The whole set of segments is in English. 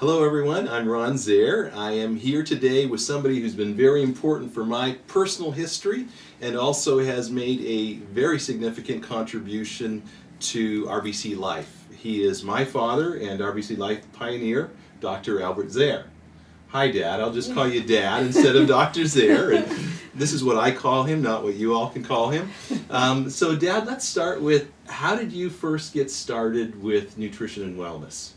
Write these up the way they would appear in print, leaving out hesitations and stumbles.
Hello everyone, I'm Ron Zehr. I am here today with somebody who's been very important for my personal history and also has made a very significant contribution to RBC Life. He is my father and RBC Life pioneer, Dr. Albert Zehr. Hi Dad, I'll just call you Dad instead of Dr. Zehr, and this is what I call him, not what you all can call him. So Dad, let's start with, how did you first get started with nutrition and wellness?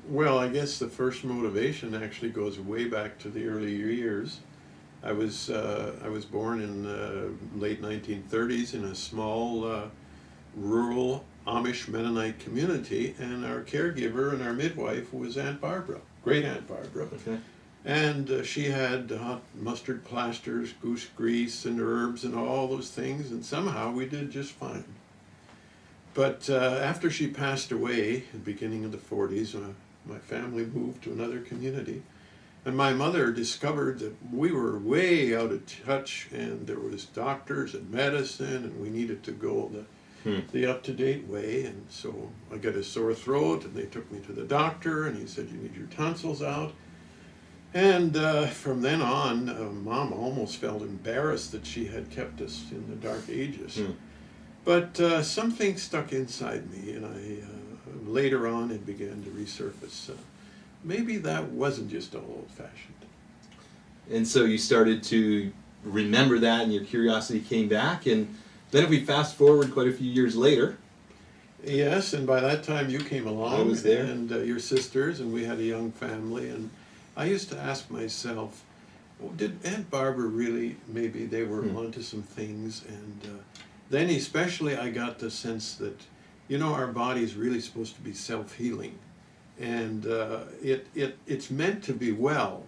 Well, I guess the first motivation actually goes way back to the early years. I was born in the late 1930s in a small rural Amish Mennonite community, and our caregiver and our midwife was Aunt Barbara, great Aunt Barbara. Okay. And she had hot mustard plasters, goose grease, and herbs and all those things, and somehow we did just fine. But after she passed away at the beginning of the 40s, my family moved to another community, and my mother discovered that we were way out of touch, and there was doctors and medicine, and we needed to go the up-to-date way. And so I got a sore throat, and they took me to the doctor, and he said, "You need your tonsils out." And from then on, Mom almost felt embarrassed that she had kept us in the dark ages. But something stuck inside me, and later on it began to resurface. Maybe that wasn't just all old-fashioned. And so you started to remember that, and your curiosity came back, and then if we fast forward quite a few years later. Yes, and by that time you came along. I was there. And your sisters, and we had a young family, and I used to ask myself, well, did Aunt Barbara really, maybe they were onto some things, and then especially I got the sense that, our body is really supposed to be self-healing, and it's meant to be well,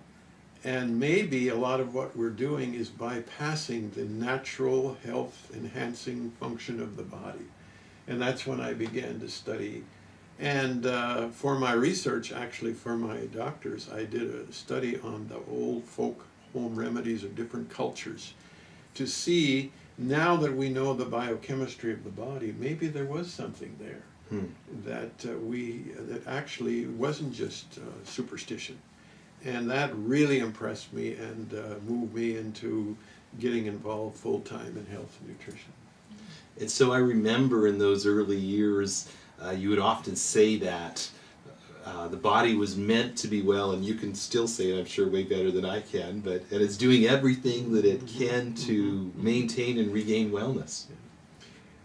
and maybe a lot of what we're doing is bypassing the natural health-enhancing function of the body. And that's when I began to study. And for my research, actually for my doctors, I did a study on the old folk home remedies of different cultures to see, now that we know the biochemistry of the body, maybe there was something there that actually wasn't just superstition. And that really impressed me and moved me into getting involved full-time in health and nutrition. And so I remember in those early years, you would often say that the body was meant to be well, and you can still say it, I'm sure, way better than I can, and it's doing everything that it can to maintain and regain wellness.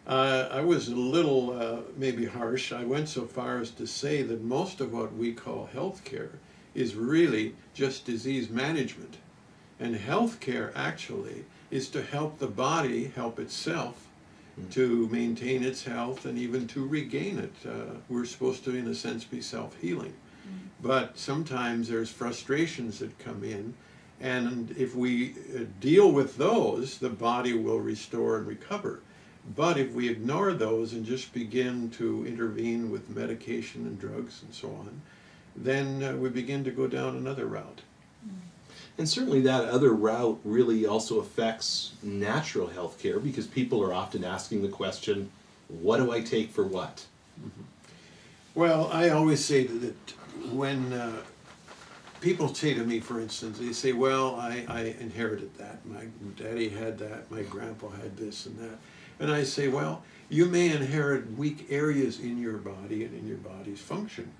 I was a little maybe harsh. I went so far as to say that most of what we call healthcare is really just disease management. And healthcare actually is to help the body help itself, to maintain its health and even to regain it. We're supposed to, in a sense, be self-healing. But sometimes there's frustrations that come in, and if we deal with those, the body will restore and recover. But if we ignore those and just begin to intervene with medication and drugs and so on, then we begin to go down another route. And certainly that other route really also affects natural health care, because people are often asking the question, what do I take for what? Well, I always say that when people say to me, for instance, they say, well, I inherited that. My daddy had that, my grandpa had this and that. And I say, well, you may inherit weak areas in your body and in your body's function,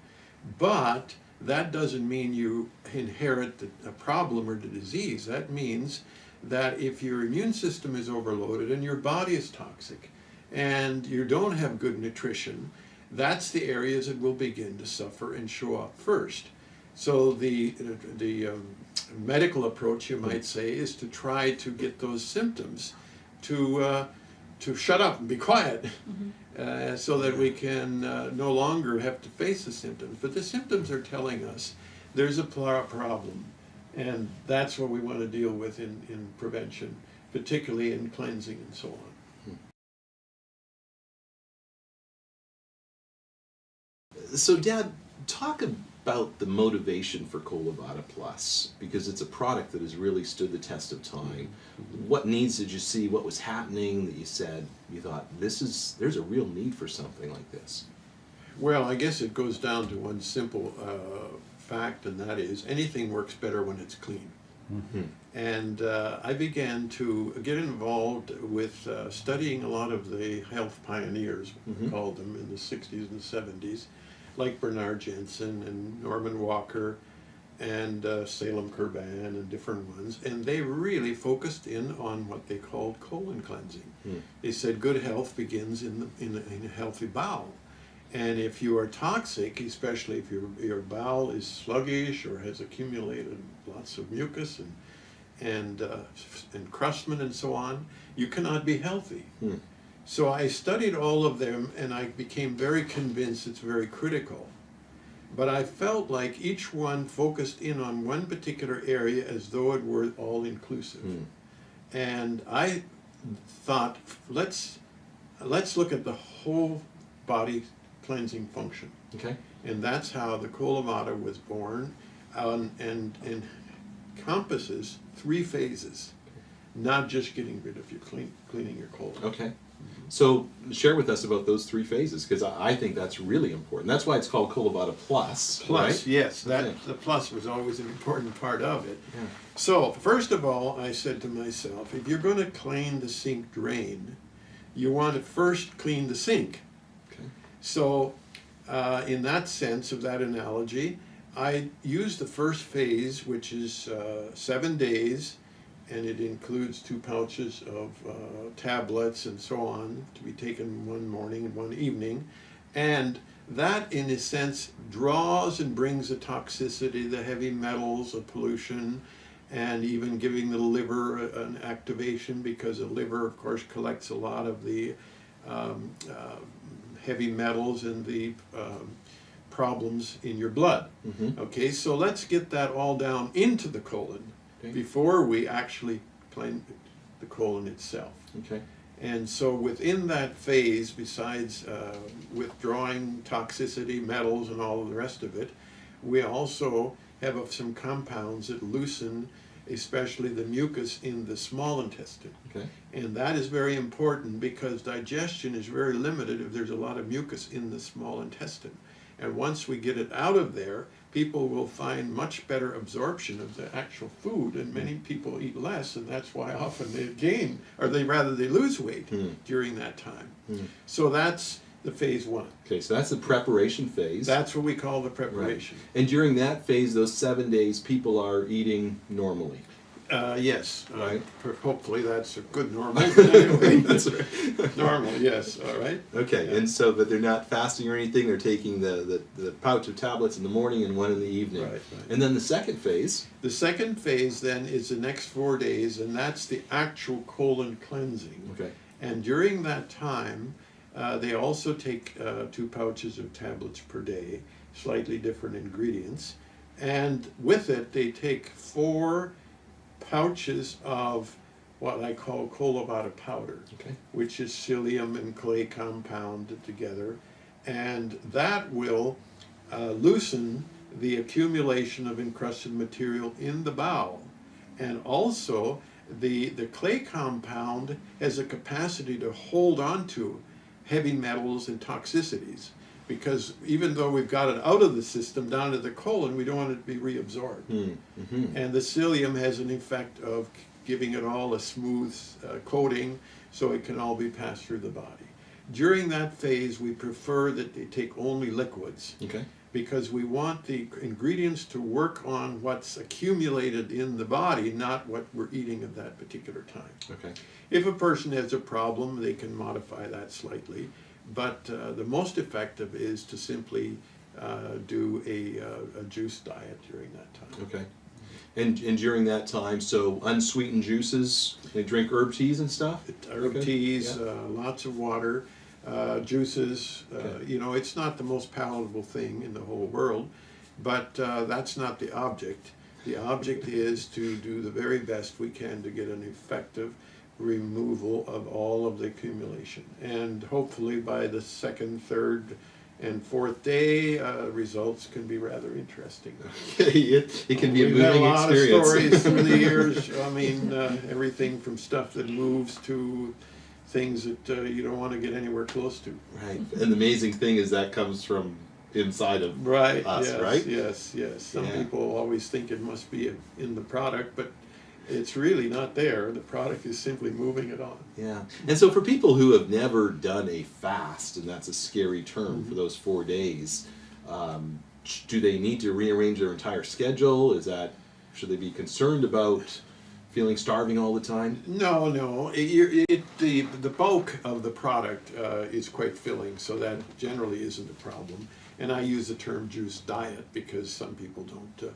but that doesn't mean you inherit a problem or the disease. That means that if your immune system is overloaded and your body is toxic and you don't have good nutrition, that's the areas that will begin to suffer and show up first. So the medical approach, you might say, is to try to get those symptoms to shut up and be quiet. So that we can no longer have to face the symptoms. But the symptoms are telling us there's a problem, and that's what we want to deal with in prevention, particularly in cleansing and so on. So Dad, talk about the motivation for Colo-Vada Plus, because it's a product that has really stood the test of time. What needs did you see? What was happening that you thought there's a real need for something like this? Well, I guess it goes down to one simple fact, and that is anything works better when it's clean. Mm-hmm. And I began to get involved with studying a lot of the health pioneers, we called them, in the 60s and 70s, like Bernard Jensen and Norman Walker and Salem Kurban and different ones. And they really focused in on what they called colon cleansing. They said good health begins in a healthy bowel. And if you are toxic, especially if your bowel is sluggish or has accumulated lots of mucus and crustman and so on, you cannot be healthy. So I studied all of them, and I became very convinced it's very critical. But I felt like each one focused in on one particular area as though it were all inclusive. And I thought, let's look at the whole body cleansing function. Okay. And that's how the Colo-Vada was born, and encompasses 3 phases, not just getting rid of your cleaning your colon. Okay. So share with us about those 3 phases, because I think that's really important. That's why it's called Colo-Vada Plus. Plus, right? yes, Okay. the plus was always an important part of it. Yeah. So first of all, I said to myself, if you're going to clean the sink drain, you want to first clean the sink. Okay. So in that sense of that analogy, I used the first phase, which is 7 days, and it includes 2 pouches of tablets and so on to be taken one morning and one evening. And that, in a sense, draws and brings the toxicity, the heavy metals, the pollution, and even giving the liver an activation, because the liver, of course, collects a lot of the heavy metals and the problems in your blood. Okay, so let's get that all down into the colon before we actually clean the colon itself. Okay. And so within that phase, besides withdrawing toxicity, metals, and all of the rest of it, we also have some compounds that loosen especially the mucus in the small intestine. Okay. And that is very important, because digestion is very limited if there's a lot of mucus in the small intestine. And once we get it out of there, people will find much better absorption of the actual food, and many people eat less, and that's why often they gain, or they lose weight during that time. So that's the phase 1. Okay, so that's the preparation phase. That's what we call the preparation. Right. And during that phase, those 7 days, people are eating normally. Yes. Right. Hopefully that's a good normal. Anyway, That's right. normal, yes. All right. Okay, Yeah. and so, but they're not fasting or anything. They're taking the pouch of tablets in the morning and one in the evening. Right, right. And then the second phase. The second phase then is the next 4 days, and that's the actual colon cleansing. Okay. And during that time, they also take 2 pouches of tablets per day, slightly different ingredients. And with it, they take 4 pouches of what I call Colo-Vada powder, which is psyllium and clay compounded together. And that will loosen the accumulation of encrusted material in the bowel. And also, the clay compound has a capacity to hold on to heavy metals and toxicities, because even though we've got it out of the system down to the colon, we don't want it to be reabsorbed. And the psyllium has an effect of giving it all a smooth coating, so it can all be passed through the body. During that phase, we prefer that they take only liquids, because we want the ingredients to work on what's accumulated in the body, not what we're eating at that particular time. If a person has a problem, they can modify that slightly, but the most effective is to simply do a juice diet during that time. And during that time, so unsweetened juices, they drink herb teas and stuff? Herb teas, lots of water, juices. You know, it's not the most palatable thing in the whole world, but that's not the object. The object is to do the very best we can to get an effective removal of all of the accumulation. And hopefully by the 2nd, 3rd, and 4th day, results can be rather interesting. It can be a We've had a moving lot experience. of stories through the years. I mean, everything from stuff that moves to things that you don't want to get anywhere close to. Right. And the amazing thing is that comes from inside of Right. us, Yes, right? yes. Some Yeah. people always think it must be in the product, but it's really not there. The product is simply moving it on. Yeah. And so for people who have never done a fast, and that's a scary term for those 4 days, do they need to rearrange their entire schedule? Should they be concerned about feeling starving all the time? No. The bulk of the product is quite filling, so that generally isn't a problem. And I use the term juice diet because some people don't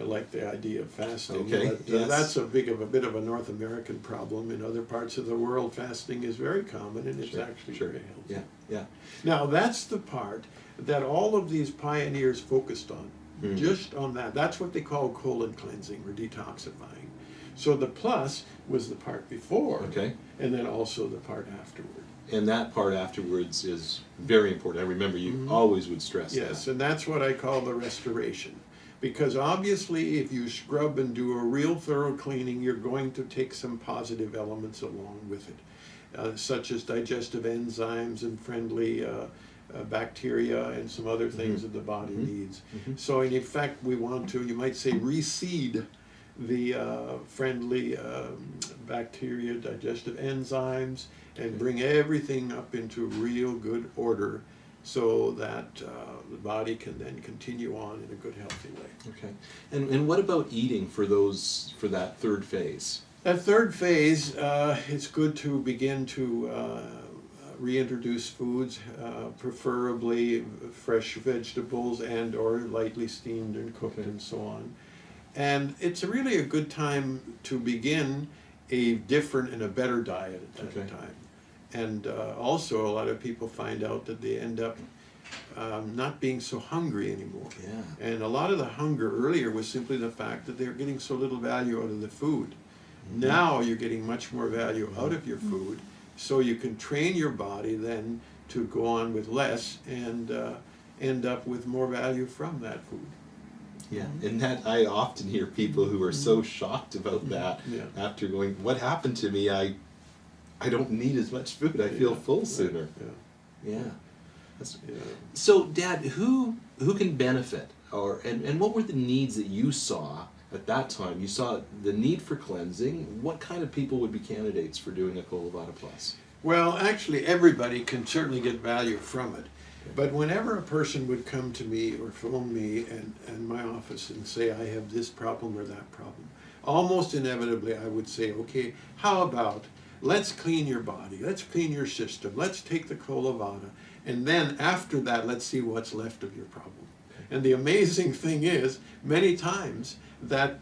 like the idea of fasting. Okay, But, yes. that's a bit of a North American problem. In other parts of the world, fasting is very common, and it's actually very healthy. Yeah. Now, that's the part that all of these pioneers focused on, just on that. That's what they call colon cleansing or detoxifying. So the plus was the part before, Okay. and then also the part afterward. And that part afterwards is very important. I remember you always would stress Yes, that. and that's what I call the restoration. Because obviously, if you scrub and do a real thorough cleaning, you're going to take some positive elements along with it, such as digestive enzymes and friendly bacteria and some other things that the body needs. So in effect, we want to, you might say, reseed the friendly bacteria, digestive enzymes, and bring everything up into real good order so that the body can then continue on in a good, healthy way. Okay. And what about eating for that third phase? That third phase, it's good to begin to reintroduce foods, preferably fresh vegetables and or lightly steamed and cooked and so on. And it's really a good time to begin a different and a better diet at that time. And also a lot of people find out that they end up not being so hungry anymore. Yeah. And a lot of the hunger earlier was simply the fact that they're getting so little value out of the food. Now you're getting much more value out of your food, so you can train your body then to go on with less and end up with more value from that food. Yeah, and that I often hear people who are so shocked about that after going, what happened to me? I don't need as much food. I feel full sooner. Yeah. So, Dad, who can benefit, and what were the needs that you saw at that time? You saw the need for cleansing. What kind of people would be candidates for doing a Colo-Vada Plus? Well, actually, everybody can certainly get value from it. But whenever a person would come to me or phone me and my office and say, I have this problem or that problem, almost inevitably I would say, okay, how about let's clean your body, let's clean your system, let's take the Colo-Vada, and then after that, let's see what's left of your problem. And the amazing thing is, many times that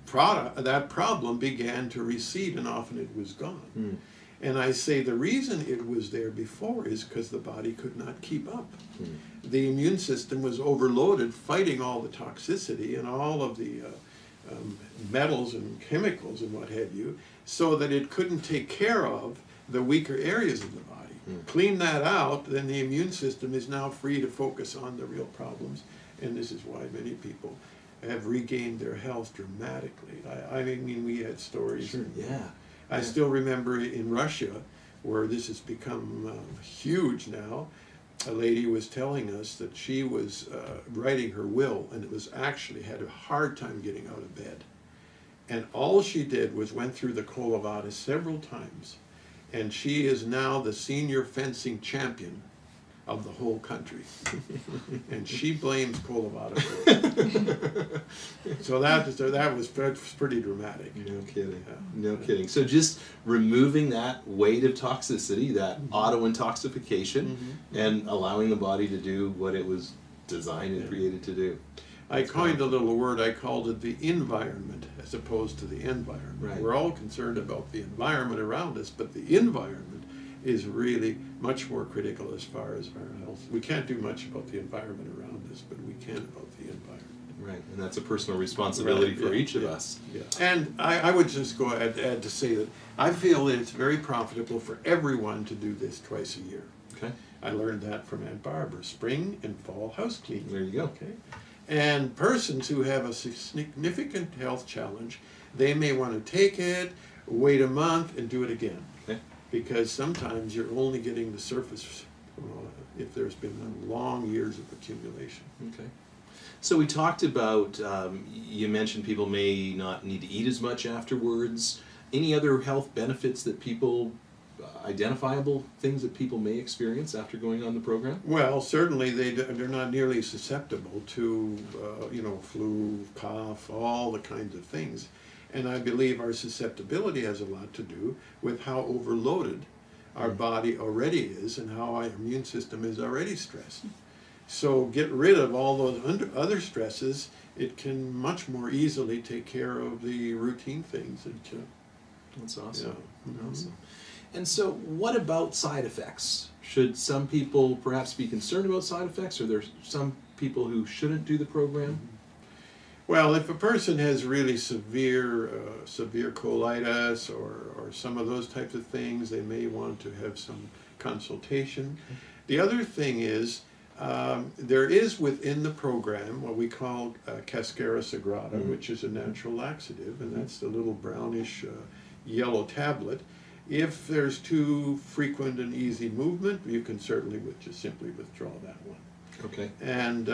problem began to recede and often it was gone. And I say the reason it was there before is because the body could not keep up. The immune system was overloaded fighting all the toxicity and all of the metals and chemicals and what have you, so that it couldn't take care of the weaker areas of the body. Clean that out, then the immune system is now free to focus on the real problems, and this is why many people have regained their health dramatically. I mean, we had stories. Sure. I still remember in Russia, where this has become huge now, a lady was telling us that she was writing her will and it was actually had a hard time getting out of bed. And all she did was went through the Colo-Vada several times. And she is now the senior fencing champion of the whole country. And she blames Colo-Vada for it. So that was pretty dramatic. No kidding. No kidding. So just removing that weight of toxicity, that auto-intoxication, and allowing the body to do what it was designed and created to do. I coined a little word, I called it the environment as opposed to the environment. Right. We're all concerned about the environment around us, but the environment is really much more critical as far as our health. We can't do much about the environment around us, but we can about the environment. Right, and that's a personal responsibility for each of us. Yeah. And I would just go add to say that I feel that it's very profitable for everyone to do this twice a year. Okay. I learned that from Aunt Barbara, spring and fall house cleaning. There you go. Okay. And persons who have a significant health challenge, they may want to take it, wait a month, and do it again. Okay. Because sometimes you're only getting the surface if there's been long years of accumulation. Okay. So we talked about, you mentioned people may not need to eat as much afterwards. Any other health benefits that people, identifiable things that people may experience after going on the program? Well, certainly they're not nearly susceptible to, flu, cough, all the kinds of things. And I believe our susceptibility has a lot to do with how overloaded our body already is and how our immune system is already stressed. So get rid of all those other stresses, it can much more easily take care of the routine things. That's awesome. Yeah. Awesome. And so what about side effects? Should some people perhaps be concerned about side effects? Are there some people who shouldn't do the program? Well, if a person has really severe colitis or some of those types of things, they may want to have some consultation. The other thing is, there is within the program what we call Cascara Sagrada, which is a natural laxative, and that's the little brownish yellow tablet. If there's too frequent and easy movement, you can certainly just simply withdraw that one. Okay. And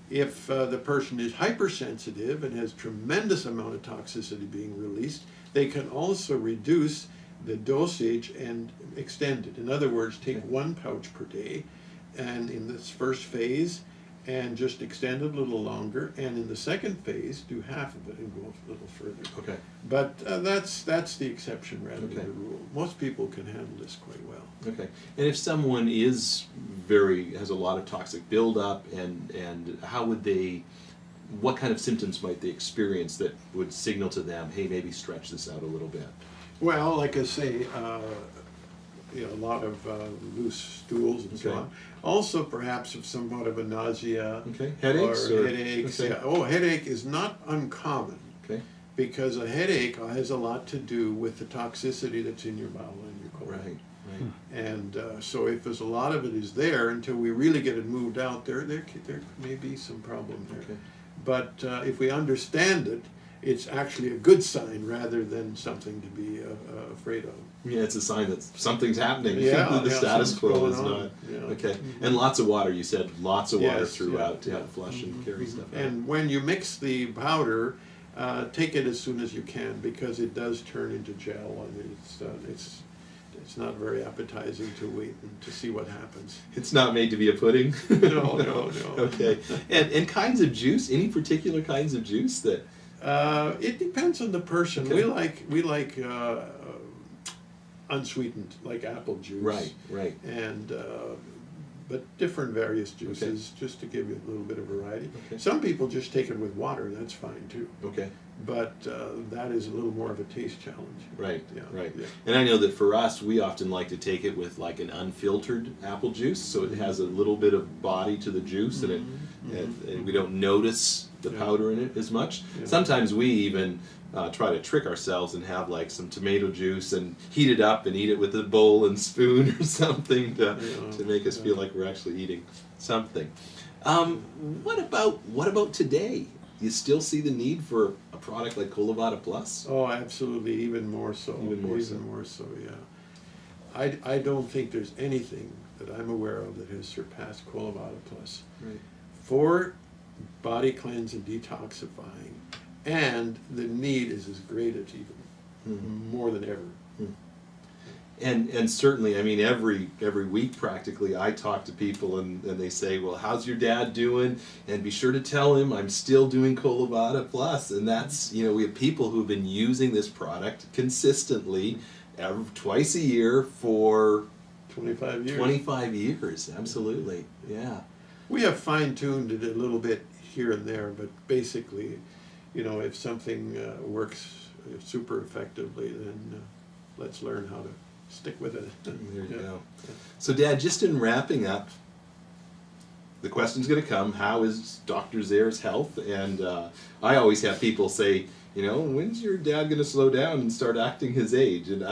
if the person is hypersensitive and has tremendous amount of toxicity being released, they can also reduce the dosage and extend it. In other words, take 1 pouch per day, and in this first phase, and just extend it a little longer, and in the second phase, do half of it and go a little further. Okay. But that's the exception rather Okay. than the rule. Most people can handle this quite well. Okay. And if someone has a lot of toxic buildup, and how would they, what kind of symptoms might they experience that would signal to them, hey, maybe stretch this out a little bit? Well, like I say, a lot of loose stools and so Okay. on. Also, perhaps of somewhat of a nausea. Okay. Headaches? Or headaches. Okay. Yeah. Oh, headache is not uncommon. Okay. Because a headache has a lot to do with the toxicity that's in your bowel and your colon. Right. Right. And so if there's a lot of it is there, until we really get it moved out, there may be some problem there. Okay. But if we understand it, it's actually a good sign rather than something to be afraid of. Yeah, it's a sign that something's happening. Yeah, The status something's quo going is on. not. Yeah. Okay. And lots of water, you said lots of water Yes, throughout to yeah. help flush and carry stuff out. And when you mix the powder, take it as soon as you can, because it does turn into gel, and it's not very appetizing to wait and to see what happens. It's not made to be a pudding? No. Okay. And kinds of juice, any particular kinds of juice that? It depends on the person. Okay. We like unsweetened, like apple juice. Right. And but different various juices, just to give you a little bit of variety. Okay. Some people just take it with water, that's fine too. Okay. But that is a little more of a taste challenge. Right. Yeah. Right. Yeah. And I know that for us, we often like to take it with like an unfiltered apple juice, so it has a little bit of body to the juice, and and we don't notice the powder in it as much. Yeah. Sometimes we even try to trick ourselves and have like some tomato juice and heat it up and eat it with a bowl and spoon or something to make us feel like we're actually eating something. What about today? You still see the need for a product like Colo-Vada Plus? Oh, absolutely, even more so. Even more so, yeah. I don't think there's anything that I'm aware of that has surpassed Colo-Vada Plus. Right. For body cleanse and detoxifying, and the need is as great as even more than ever. And certainly, I mean, every week practically, I talk to people and they say, well, how's your dad doing? And be sure to tell him I'm still doing Colo-Vada Plus. And that's, we have people who've been using this product consistently twice a year for 25 years. 25 years, absolutely, yeah. We have fine-tuned it a little bit here and there, but basically, if something works super effectively, then let's learn how to stick with it. There you go. So, Dad, just in wrapping up, the question's going to come, how is Dr. Zehr's health? And I always have people say, when's your dad going to slow down and start acting his age? And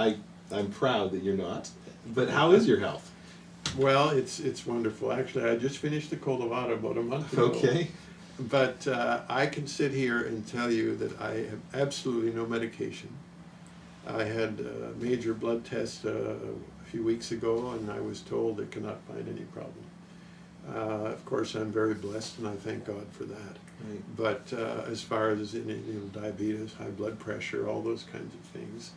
I'm proud that you're not. But how is your health? Well, it's wonderful. Actually, I just finished the Colo-Vada about a month ago. Okay. But I can sit here and tell you that I have absolutely no medication. I had a major blood test a few weeks ago, and I was told they cannot find any problem. Of course, I'm very blessed, and I thank God for that. Right. But as far as diabetes, high blood pressure, all those kinds of things,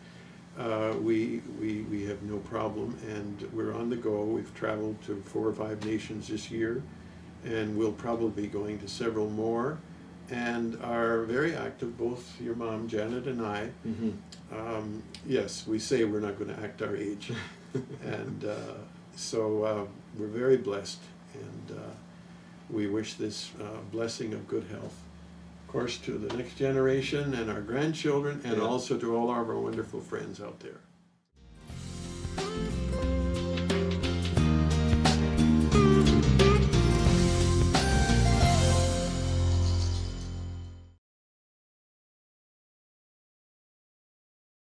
we have no problem, and we're on the go. We've traveled to 4 or 5 nations this year, and we'll probably be going to several more, and are very active, both your mom, Janet, and I. Mm-hmm. Yes, we say we're not going to act our age, and so we're very blessed, and we wish this blessing of good health, of course, to the next generation and our grandchildren, and Yeah. also to all of our wonderful friends out there.